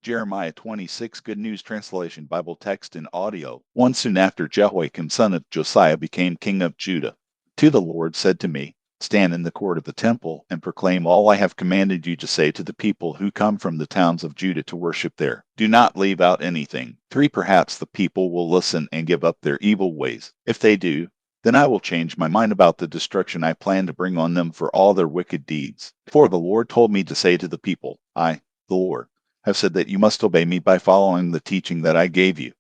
Jeremiah 26 Good News Translation Bible text and audio. One soon after Jehoiakim son of Josiah became king of Judah. To the Lord said to me, Stand in the court of the temple and proclaim all I have commanded you to say to the people who come from the towns of Judah to worship there. Do not leave out anything. 3 Perhaps the people will listen and give up their evil ways. If they do, then I will change my mind about the destruction I plan to bring on them for all their wicked deeds. For the Lord told me to say to the people, I, the Lord, have said that you must obey me by following the teaching that I gave you.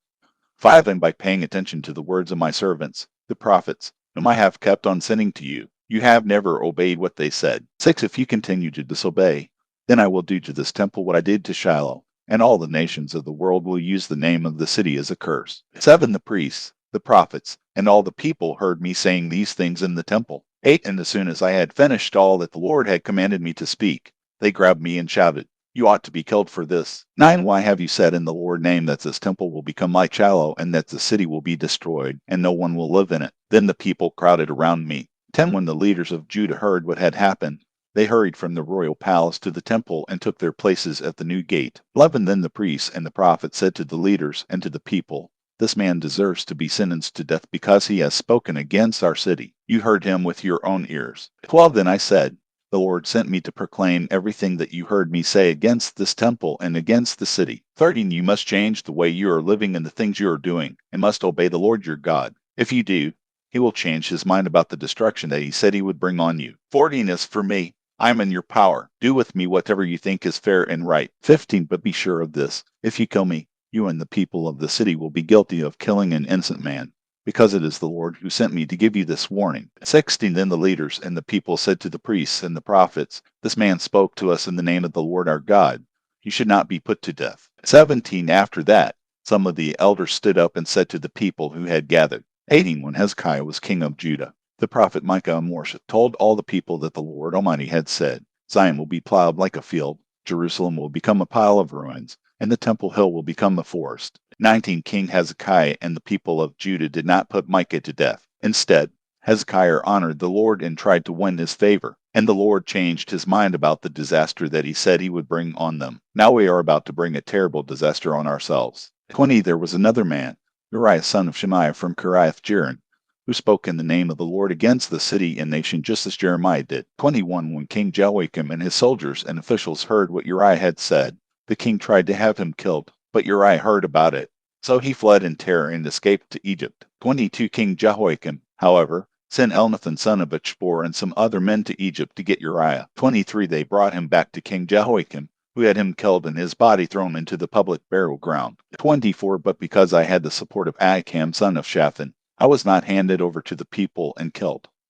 5 And by paying attention to the words of my servants, the prophets, whom I have kept on sending to you. You have never obeyed what they said. 6 If you continue to disobey, then I will do to this temple what I did to Shiloh, and all the nations of the world will use the name of the city as a curse. 7 The priests, the prophets, and all the people heard me saying these things in the temple. 8 And as soon as I had finished all that the Lord had commanded me to speak, they grabbed me and shouted, You ought to be killed for this. 9 Why have you said in the Lord's name that this temple will become like Shiloh, and that the city will be destroyed, and no one will live in it? Then the people crowded around me. 10 When the leaders of Judah heard what had happened, they hurried from the royal palace to the temple and took their places at the new gate. 11 Then the priests and the prophets said to the leaders and to the people, This man deserves to be sentenced to death because he has spoken against our city. You heard him with your own ears. 12 Then I said, The Lord sent me to proclaim everything that you heard me say against this temple and against the city. 13 You must change the way you are living and the things you are doing, and must obey the Lord your God. If you do, he will change his mind about the destruction that he said he would bring on you. 14 As for me, I am in your power. Do with me whatever you think is fair and right. 15 But be sure of this, if you kill me, you and the people of the city will be guilty of killing an innocent man, because it is the Lord who sent me to give you this warning. 16 Then the leaders and the people said to the priests and the prophets, This man spoke to us in the name of the Lord our God. He should not be put to death. 17 After that, some of the elders stood up and said to the people who had gathered, 18 When Hezekiah was king of Judah, the prophet Micah of Morsheth told all the people that the Lord Almighty had said, Zion will be plowed like a field, Jerusalem will become a pile of ruins, and the temple hill will become a forest. 19 King Hezekiah and the people of Judah did not put Micah to death. Instead, Hezekiah honored the Lord and tried to win his favor, and the Lord changed his mind about the disaster that he said he would bring on them. Now we are about to bring a terrible disaster on ourselves. 20 There was another man, Uriah son of Shemaiah from Kiriath-Jearim, who spoke in the name of the Lord against the city and nation just as Jeremiah did. 21 When King Jehoiakim and his soldiers and officials heard what Uriah had said, the king tried to have him killed, but Uriah heard about it. So he fled in terror and escaped to Egypt. 22 King Jehoiakim, however, sent Elnathan son of Achbor and some other men to Egypt to get Uriah. 23 They brought him back to King Jehoiakim, who had him killed and his body thrown into the public burial ground. 24 But because I had the support of Ahikam son of Shaphan, I was not handed over to the people and killed.